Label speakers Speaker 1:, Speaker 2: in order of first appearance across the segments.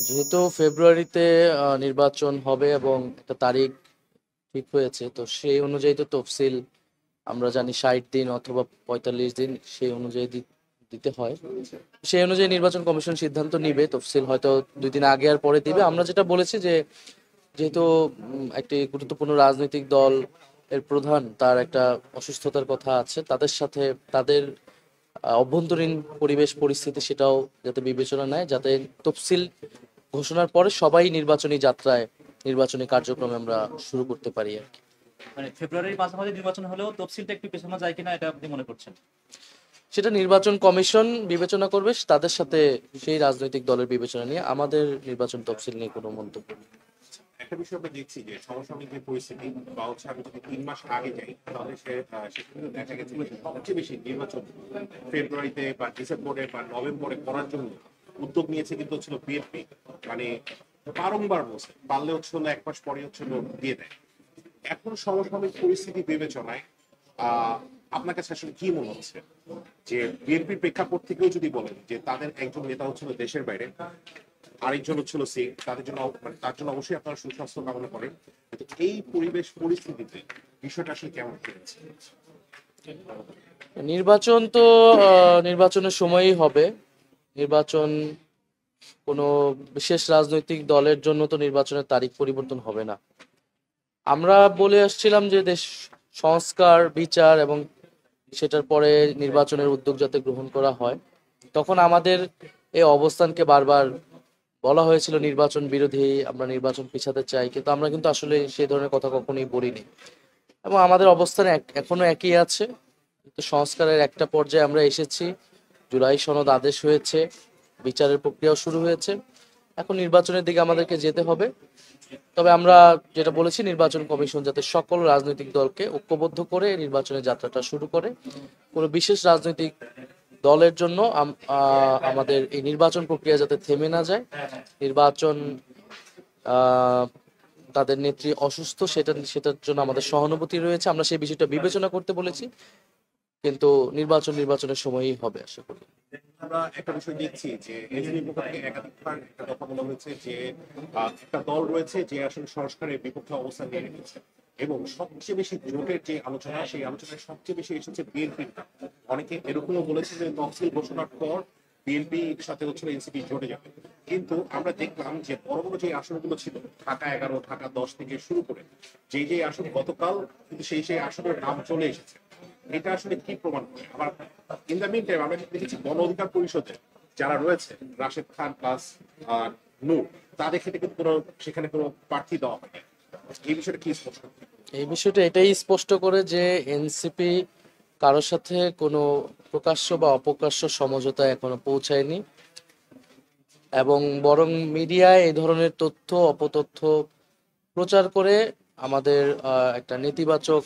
Speaker 1: যেহেতু ফেব্রুয়ারিতে নির্বাচন হবে এবং একটা তারিখ ঠিক হয়েছে, তো সেই অনুযায়ী তো তফসিল আমরা জানি 60 দিন অথবা 45 দিন সেই অনুযায়ী দিতে হয়। সেই অনুযায়ী নির্বাচন কমিশন সিদ্ধান্ত নিবে, তফসিল হয়তো 2 দিন আগে আর পরে দিবে। আমরা যেটা বলেছি যে যেহেতু একটি গুরুত্বপূর্ণ রাজনৈতিক দল এর প্রধান তার একটা অসুস্থতার কথা আছে, তাদের সাথে তাদের অভ্যন্তরীণ পরিবেশ পরিস্থিতি সেটাও যাতে বিবেচনা নেয়, যাতে তফসিল ঘোষণার পরে সবাই নির্বাচনী যাত্রায় নির্বাচনী কার্যক্রমে আমরা শুরু করতে পারি আর কি।
Speaker 2: মানে ফেব্রুয়ারির মাঝামাঝি নির্বাচন হলেও তফসিলটা একটু পেছানো যায় কিনা এটা আপনি মনে করছেন?
Speaker 1: সেটা নির্বাচন কমিশন বিবেচনা করবে, তাদের সাথে সেই রাজনৈতিক দলের বিবেচনা নিয়ে। আমাদের নির্বাচন তফসিল নিয়ে কোনো মন্তব্য নেই।
Speaker 3: একটা বিষয় আমরা দেখছি যে সমসাময়িক যে পরিস্থিতি বা হচ্ছে আমি যদি 3 মাস আগে যাই তাহলে সেখানে দেখা গেছে যে সবচেয়ে বেশি নির্বাচন ফেব্রুয়ারিতে বা ডিসেম্বরে বা নভেম্বরে করার জন্য উদ্যোগ নিয়েছে কিন্তু হচ্ছিল বিএনপি। মানে বারংবার বলছে পারলে হচ্ছিল 1 মাস পরে হচ্ছিল দিয়ে দেয়। এখন সমসাময়িক পরিস্থিতি বিবেচনায় আপনার কাছে আসলে কি মনে হচ্ছে যে বিএনপির প্রেক্ষাপট থেকেও যদি বলেন যে তাদের একজন নেতা হচ্ছিল দেশের বাইরে, আরেকজন হচ্ছিল সে, তাদের জন্য তার জন্য অবশ্যই আপনারা সুস্বাস্থ্য কামনা করেন, কিন্তু এই পরিবেশ পরিস্থিতিতে বিষয়টা আসলে কেমন হয়েছে?
Speaker 1: নির্বাচন তো নির্বাচনের সময়ই হবে। নির্বাচন কোনো বিশেষ রাজনৈতিক দলের জন্য তো নির্বাচনের তারিখ পরিবর্তন হবে না। আমরা বলে আসছিলাম যে দেশ সংস্কার, বিচার এবং সেটার পরে নির্বাচনের উদ্যোগ যাতে গ্রহণ করা হয়। তখন আমাদের এই অবস্থানকে বারবার বলা হয়েছিল নির্বাচন বিরোধী, আমরা নির্বাচন পিছাতে চাই, কিন্তু আমরা কিন্তু আসলে সেই ধরনের কথা কখনোই বলিনি। এবং আমাদের অবস্থান এখনো একই আছে। কিন্তু সংস্কারের একটা পর্যায়ে আমরা এসেছি, জুলাই সনদ আদেশ হয়েছে, বিচারের প্রক্রিয়াও শুরু হয়েছে। এখন নির্বাচনের দিকে আমাদেরকে যেতে হবে। তবে আমরা যেটা বলেছি, নির্বাচন কমিশন যাতে সকল রাজনৈতিক দলকে ঐক্যবদ্ধ করে নির্বাচনের যাত্রাটা শুরু করে। কোনো বিশেষ রাজনৈতিক দলের জন্য আমাদের এই নির্বাচন প্রক্রিয়া যাতে থেমে না যায়। নির্বাচন আহ, তাদের নেত্রী অসুস্থ, সেটার জন্য আমাদের সহানুভূতি রয়েছে, আমরা সেই বিষয়টা বিবেচনা করতে বলেছি। কিন্তু নির্বাচনের সময়ই হবে আশা করি।
Speaker 3: আমরা একটা বিষয় দেখছি যে এনসিপির পক্ষ থেকে একাধিকবার একটা কথা বলা হয়েছে যে একটা দল রয়েছে যে আসলে সংস্কারের বিপক্ষে অবস্থান নিয়ে রেখেছে এবং সবচেয়ে বেশি জোটের যে আলোচনা সেই আলোচনায় সবচেয়ে বেশি এসেছে বিএনপির নাম। অনেকে এরকমও বলেছে যে তফসিল ঘোষণার পর বিএনপির সাথে হচ্ছে এনসিপি জোটে যাবে। কিন্তু আমরা দেখলাম যে বড় বড় যে আসনগুলো ছিল ঢাকা 11, ঢাকা 10 থেকে শুরু করে যে আসন গতকাল কিন্তু সেই আসনের নাম চলে এসেছে। এটা আসলে কি প্রমাণ করে? আবার ইন দ্য মিন টাইম আমরা দেখেছি গণ অধিকার পরিষদে যারা রয়েছে রাশেদ খান প্লাস নূর, তাদের ক্ষেত্রে কিন্তু সেখানে কোনো প্রার্থী দেওয়া হয়নি। এই বিষয়টা কি স্পষ্ট?
Speaker 1: এই বিষয়টা এটাই স্পষ্ট করে যে এনসিপি কারোর সাথে কোনো প্রকাশ্য বা অপ্রকাশ্য সমঝোতায় এখনো পৌঁছায়নি, এবং বরং মিডিয়ায় এই ধরনের তথ্য অপতথ্য প্রচার করে আমাদের একটা নেতিবাচক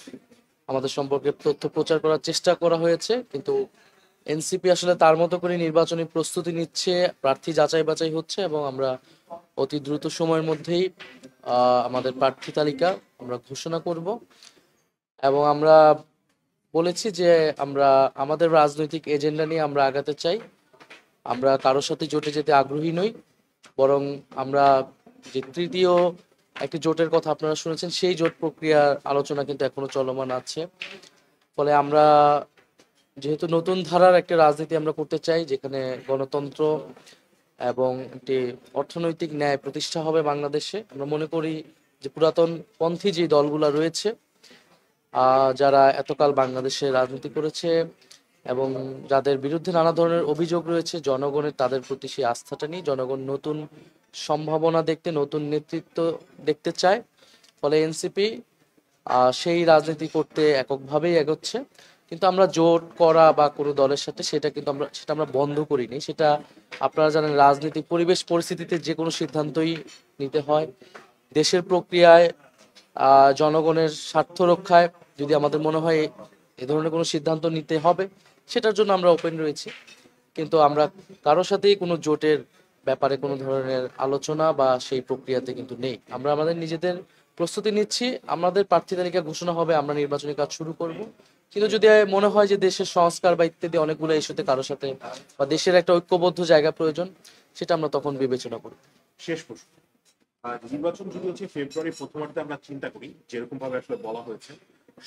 Speaker 1: আমাদের সম্পর্কে তথ্য প্রচার করার চেষ্টা করা হয়েছে। কিন্তু এনসিপি আসলে তার মতো করে নির্বাচনী প্রস্তুতি নিচ্ছে, প্রার্থী যাচাই বাছাই হচ্ছে, এবং আমরা অতি দ্রুত সময়ের মধ্যেই আমাদের প্রার্থী তালিকা আমরা ঘোষণা করব। এবং আমরা বলেছি যে আমরা আমাদের রাজনৈতিক এজেন্ডা নিয়ে আমরা আগাতে চাই। আমরা কারোর সাথে জোটে যেতে আগ্রহী নই, বরং আমরা যে তৃতীয় একটি জোটের কথা আপনারা শুনেছেন, সেই জোট প্রক্রিয়ার আলোচনা কিন্তু এখনো চলমান আছে। ফলে আমরা যেহেতু নতুন ধারার একটা রাজনীতি আমরা করতে চাই, যেখানে গণতন্ত্র এবং একটি অর্থনৈতিক ন্যায় প্রতিষ্ঠা হবে বাংলাদেশে। আমরা মনে করি যে পুরাতন পন্থী যে দলগুলো রয়েছে, যারা এতকাল বাংলাদেশে রাজনীতি করেছে এবং যাদের বিরুদ্ধে নানা ধরনের অভিযোগ রয়েছে, জনগণের তাদের প্রতি সেই আস্থাটা নিয়ে জনগণ নতুন সম্ভাবনা দেখতে, নতুন নেতৃত্ব দেখতে চায়। ফলে এনসিপি সেই রাজনীতি করতে এককভাবেই এগোচ্ছে। কিন্তু আমরা জোট করা বা কোনো দলের সাথে সেটা আমরা বন্ধ করিনি। সেটা আপনারা জানেন, রাজনৈতিক পরিবেশ পরিস্থিতিতে যে কোনো সিদ্ধান্তই নিতে হয় দেশের প্রক্রিয়ায়, জনগণের স্বার্থ রক্ষায়। যদি আমাদের মনে হয় এ ধরনের কোনো সিদ্ধান্ত নিতে হবে, সেটার জন্য আমরা ওপেন রয়েছি। কিন্তু আমরা কারোর সাথেই কোনো জোটের ব্যাপারে কোনো ধরনের আলোচনা বা সেই প্রক্রিয়াতে কিন্তু নেই। আমরা আমাদের নিজেদের প্রস্তুতি নিচ্ছি, আমাদের প্রার্থী তালিকা ঘোষণা হবে, আমরা নির্বাচনী কাজ শুরু করব। কিন্তু যদি মনে হয় যে দেশের সংস্কার বা ইত্যাদি অনেকগুলো ইস্যুতে কারোর সাথে বা দেশের একটা ঐক্যবদ্ধ জায়গা প্রয়োজন, সেটা আমরা তখন বিবেচনা করব।
Speaker 3: শেষ প্রশ্ন, নির্বাচন যদি হচ্ছে ফেব্রুয়ারি প্রথমার্ধে আমরা চিন্তা করি, যেরকম ভাবে আসলে বলা হয়েছে,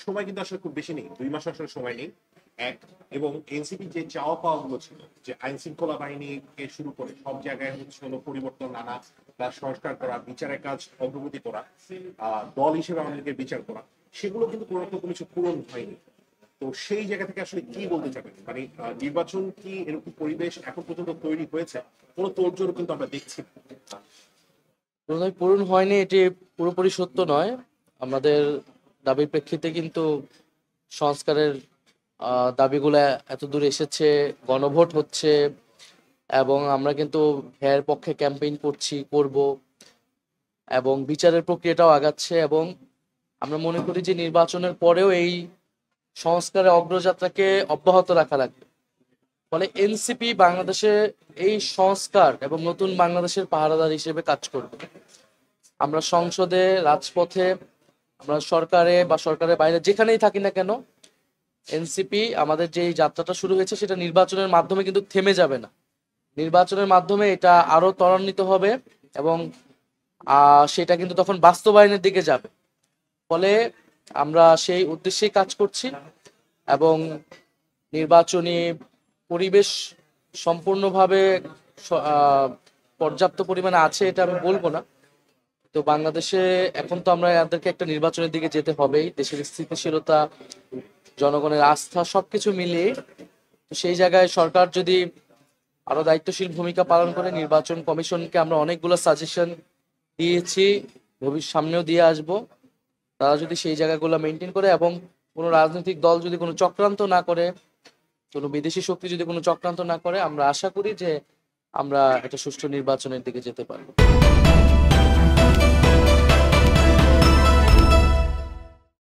Speaker 3: সময় কিন্তু আসলে খুব বেশি নেই, 2 মাস আসলে সময় নেই। এক, এবং এনসিপি যে চাওয়া পাওয়া গুলো ছিল, যে আইন শৃঙ্খলা বাহিনীকে শুরু করে সব জায়গায় হচ্ছে হলো পরিবর্তন আনা, তার সংস্কার করা, বিচারের কাজ অগ্রগতি করা, দল হিসেবে আমাদেরকে বিচার করা, সেগুলো কিন্তু কোনো রকম কিছু পূরণ হয়নি। তো সেই জায়গা থেকে আসলে কি বলতে চাবেন, মানে নির্বাচন কি এরকম পরিবেশ এখন পর্যন্ত তৈরি হয়েছে? কোনো তোড়জোড় কিন্তু আমরা দেখছি না।
Speaker 1: প্রথমে পূরণ হয়নি এটি পুরোপুরি সত্য নয়। আমাদের দাবির প্রেক্ষিতে কিন্তু সংস্কারের দাবিগুলো এত দূর এসেছে, গণভোট হচ্ছে, এবং আমরা কিন্তু এর পক্ষে ক্যাম্পেইন করব, এবং বিচারের প্রক্রিয়াটাও আগাচ্ছে। এবং আমরা মনে করি যে নির্বাচনের পরেও এই সংস্কারের অগ্রযাত্রাকে অব্যাহত রাখা লাগবে। ফলে এনসিপি বাংলাদেশে এই সংস্কার এবং নতুন বাংলাদেশের পাহারাদার হিসেবে কাজ করবে। আমরা সংসদে, রাজপথে, আমরা সরকারে বা সরকারের বাইরে যেখানেই থাকি না কেন, এনসিপি আমাদের যে এই যাত্রাটা শুরু হয়েছে সেটা নির্বাচনের মাধ্যমে কিন্তু থেমে যাবে না। নির্বাচনের মাধ্যমে এটা আরো ত্বরান্বিত হবে, এবং সেটা কিন্তু তখন বাস্তবায়নের দিকে যাবে। ফলে আমরা সেই উদ্দেশ্যেই কাজ করছি, এবং নির্বাচনী পরিবেশ সম্পূর্ণভাবে পর্যাপ্ত পরিমাণে আছে এটা আমি বলবো না। তো বাংলাদেশে এখন তো আমরা এদেরকে একটা নির্বাচনের দিকে যেতে হবেই, দেশের স্থিতিশীলতা, জনগণের আস্থা সবকিছু মিলিয়ে। তো সেই জায়গায় সরকার যদি আরো দায়িত্বশীল ভূমিকা পালন করে, নির্বাচন কমিশনকে আমরা অনেকগুলো সাজেশন দিয়েছি, সামনেও দিয়ে আসব, তারা যদি সেই জায়গাগুলো মেনটেন করে, এবং কোনো রাজনৈতিক দল যদি কোনো চক্রান্ত না করে, কোনো বিদেশি শক্তি যদি কোনো চক্রান্ত না করে, আমরা আশা করি যে আমরা একটা সুষ্ঠু নির্বাচনের দিকে যেতে পারবো।